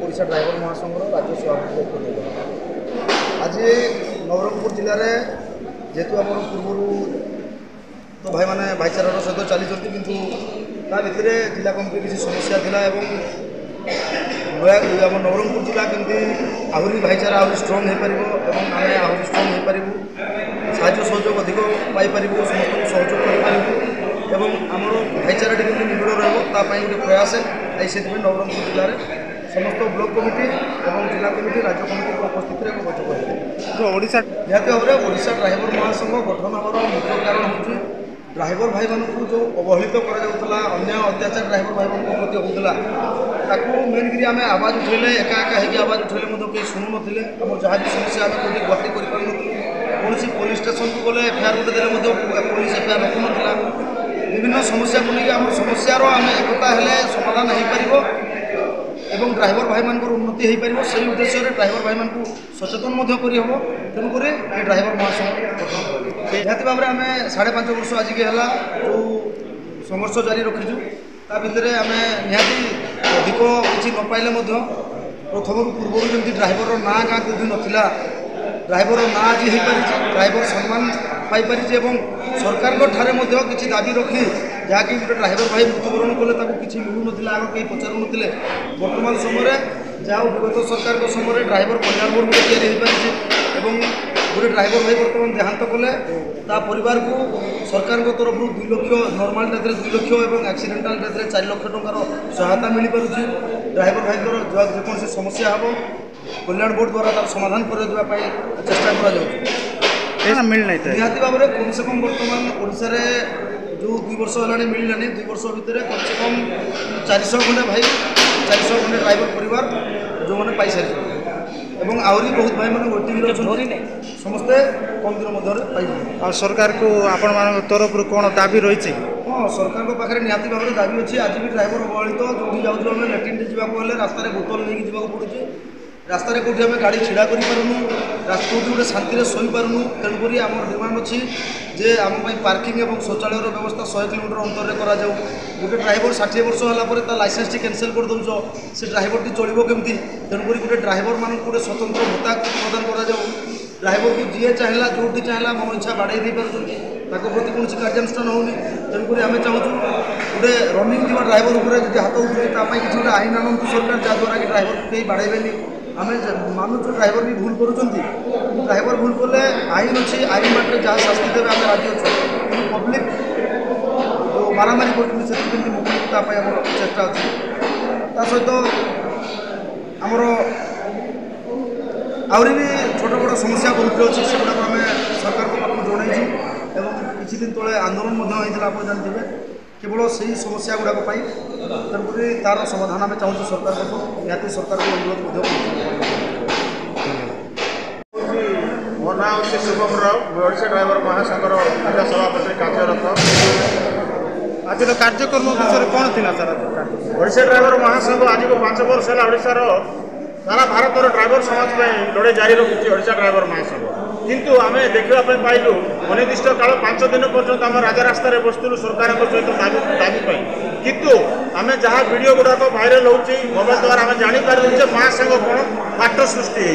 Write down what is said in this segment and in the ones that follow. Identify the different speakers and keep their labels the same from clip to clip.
Speaker 1: Odisha driver महासंघ राज्य सभापति आज नवरंगपुर जिले में जेहेतु आम पूर्व तो भाई मैंने भाईचारार सहित चली कि भितर जिला कमिटी किसी समस्या थी आम नवरंगपुर जिला केमती आहरी भाईचारा आहरी स्ट्रंग हो पार आम आहरी स्ट्रंग हो पारू साहय सहयोग अधिक पाइपर समस्त सहयोग करूँ आम भाईचारा केमती निबिड़ रोपे गोटे प्रयास है से नवरंगपुर जिले में समस्त ब्लॉक कमिटी और जिला कमिटी राज्य कमिटी उपस्थित एक बैठक होती ओडिशा निहत भाव में ओडिशा ड्राइवर महासंघ गठन होवर मुख्य कारण हूँ ड्राइवर भाई मानू जो अवहेलित करा अन्य अत्याचार ड्राइवर भाई मान प्रति होता मेन आम आवाज उठेले एका आवाज उठेले कहीं शुणु ना आम जहाँ भी समस्या आम कौटी गति कौन पुलिस स्टेशन को गले एफआईआर गोटे देने पुलिस एफआईआर रखु ना विभिन्न समस्या को लेकिन आम समस्यार आम एकता हेले समाधान हो पार एवं ड्राइवर भाई मान उन्नति हो पार से उद्देश्य ड्राइवर भाई मान सचेतन करहब तेणुक ड्राइवर महासंघ गठन निहत भाव में आम 5.5 वर्ष आज के है जो संघर्ष जारी रखीचु ता भितर आम निहत अधिक किसी न पाइले प्रथम पूर्व जमी ड्राइवर ना गाँ कौटी नाला ड्राइवर ना आज हो पारी ड्राइवर सम्मान पाइपारी एवं सरकार किसी दाबी रखी जहाँकि गोटे ड्राइवर भाई मृत्युवरण कले किसी मिलू ना आगे कहीं पचारू ना बर्तमान समय जहाँ विगत सरकार समय ड्राइवर कल्याण बोर्ड गोटे या गोटे ड्राइवर भाई बर्तमान देहांत कले परिवार को सरकार तरफ 2 लाख नॉर्मल डेथ 2 लाख और एक्सीडेंटाल डेथ 4 लाख टकर सहायता मिल पार्टी ड्राइवर भाई जेकोसी समस्या हम कल्याण बोर्ड द्वारा तार समाधान करवाई चेष्टा कर
Speaker 2: मिलना
Speaker 1: निहत भाव में कम से कम बर्तमान ओडिशा जो 2 वर्ष है मिललानी 2 वर्ष भितर कम से कम 400 खंडे भाई 400 खंडे ड्राइवर परिवार जो मैंने पाई सारी एवं आहरी बहुत भाई मैंने वेटिंग समस्ते कम दिन मध्य
Speaker 2: सरकार को आपण मान तरफ कौन दाबी रही
Speaker 1: हाँ सरकार को पाखे निहत भाव में दाबी अच्छी आज भी ड्राइवर अवहेलित जो जाऊँ आम लैट्रिन जावाक रास्तार बोतल नहीं जावाक पड़ुଛି रास्तार कौटी आम गाड़ी छिड़ा करूँ कौटी गोटे शांति शोई पारूँ तेणुक आम डिमांड अच्छी जे आम पार्किंग और शौचालय व्यवस्था 100 किलोमीटर अंतर करा गोटे ड्राइवर 60 वर्ष है लाइसेंस टी कैंसल कर दौ से ड्राइवर टी चलो केमती तेणुक गोटे ड्राइवर मान गोटे स्वतंत्र भत्ता प्रदान करा ड्राइवर को जी चाहिए जो चाहिए मन इच्छा बाड़े दे पार्टी प्रति कौन कार्यानुष्ठान होनी तेणुक आम चाहूँ गोटे रनिंग थी ड्राइवर उपर हाथ उठे किसी गोटे आईन आनंद सरकार जहाँद्वारा कि ड्राइवर को कहीं बाड़ेबे आम मानुच ड्राइवर भी भूल करुँच ड्राइवर भूल कले आईन अच्छी आईन बाटे जहाँ शास्ति देवे आम राजी अच्छे पब्लिक जो मारामारी कर मुक्त आम चेष्टा अच्छी सहित आमर आहरी भी छोट बड़ समस्या बहुत अच्छी से गुड़ाक आम सरकार को पाक जनईचु एवं किसी दिन तले आंदोलन होता आप जानते केवल से ही समस्या गुड़ाक तेणुक तार समाधान आम चाहूँ सरकार को निहत सरकार को अनुरोध
Speaker 3: मो ना हूँ शुभम राव ओडिशा ड्राइवर महासंघ जिला सभापति कार्यरत
Speaker 2: आज कार्यक्रम विषय कौन थी सर
Speaker 3: ओडिशा ड्राइवर महासंघ आज को 5 वर्ष है ओडिशार सारा भारत ड्राइवर समाज में लड़े जारी रखुच्छे ओडिशा ड्राइवर महासंघ किंतु आम देखा पाइलु अनिर्दिष्ट काल 5 दिन पर्यंत आम राजा रास्तार बसलु सरकार सहित दाबी किंतु आम जहाँ वीडियो गुड़ाक भाइराल हो मोबाइल द्वारा आम जापर महासंघ कौन फाट सृष्टि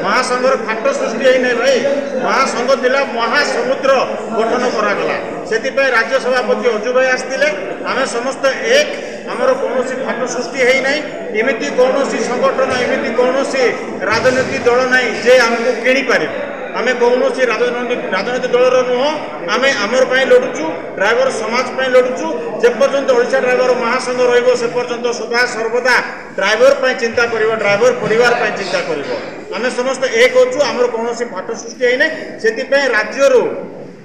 Speaker 3: महासंघर फाट सृष्टि है भाई महासंघ थिला महासमुद्र गठन करागला से राज्य सभापति अजु भाई आसते आम समस्त एक आमर कौन फाट सृष्टि है ना एमती कौन संगठन एमती कौन राजनीतिक दल ना जे आमको किपर आम कौन राजनीतिक दलर नुह आम आमर लड़ुचु ड्राइवर समाज लड़ुचु जेपर्यंत ओडिशा ड्राइवर महासंघ रही पर्यंत सदा सर्वदा ड्राइवर चिंता कर ड्राइवर परिवार चिंता कर आम समस्त एक होचु आमर कौन फाट सृष्टि है ना से राज्य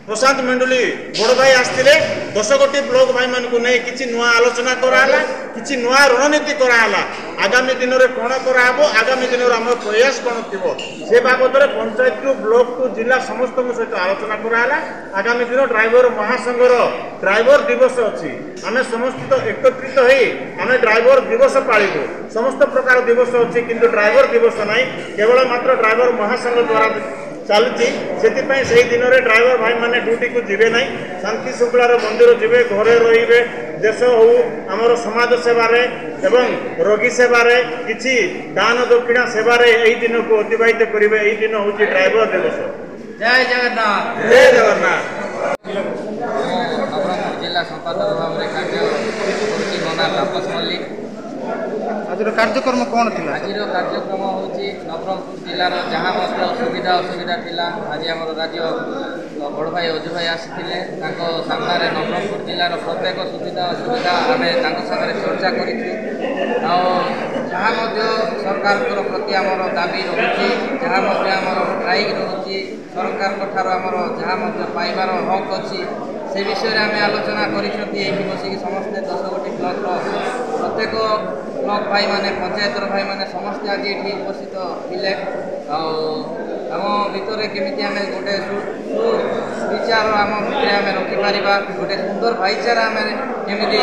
Speaker 3: प्रशांत मंडली बड़ भाई आसते 10 गोटी ब्लॉक भाई मान नहीं किसी नुआ आलोचना कराला किसी नुआ रणनीति कराला आगामी दिन में कौन कराब आगामी दिन में आम प्रयास कौन थी से बाबद में पंचायत टू ब्लॉक टू जिला समस्त सहित आलोचना कराला आगामी दिन ड्राइवर महासंघर ड्राइवर दिवस अच्छी आम समस्त एकत्रित हो आम ड्राइवर दिवस पालू समस्त प्रकार दिवस अच्छी किंतु ड्राइवर दिवस ना केवल मात्र ड्राइवर महासंघ द्वारा चलती से दिन में ड्राइवर भाई माने ड्यूटी को जीवे ना शांति श्रृंखलार मंदिर जीवे घरे रे देश हो आमर समाज सेवार एवं रोगी सेवार किसी दान दक्षिणा सेवार यही दिन को अतिबाहित करेंगे यही दिन हूँ ड्राइवर दिवस।
Speaker 4: जय जगन्नाथ।
Speaker 3: जय जगन्नाथ।
Speaker 4: नवरंगपुर जिला संपादक भाव में कार्य करुँच मना तापस मल्लिक।
Speaker 2: आज कार्यक्रम कौन थी?
Speaker 4: आज कार्यक्रम हूँ नवरंगपुर जिलार जहाँ सुविधा असुविधा थिला आज आम राज्य बड़ भाई अजु भाई आसी सामने नवरंगपुर जिलार प्रत्येक सुविधा असुविधा आम सागर चर्चा करूँ जहाँ सरकार प्रति आमर दाबी रोचे जहाँ आमर ट्राइक रोचे सरकार आमर जहाँ पाइबार हक अच्छी से विषय आम आलोचना करी बसिक समस्ते 10 गोटी ब्लॉक प्रत्येक ब्लॉक भाई माने पंचायतर भाई माने समस्ते आज ये उपस्थित थे आम भितर केमी आम गोटे सुविचार आम भितर आम रखिपर गोटे सुंदर भाईचारा आम केमी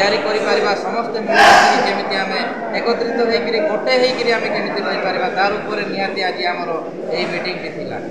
Speaker 4: या समस्ते मिलकर आम एकत्रित होकर गोटे होकर आम केमी रहीपर तार निहाती आज आमर यही मीटिंग भी थिला।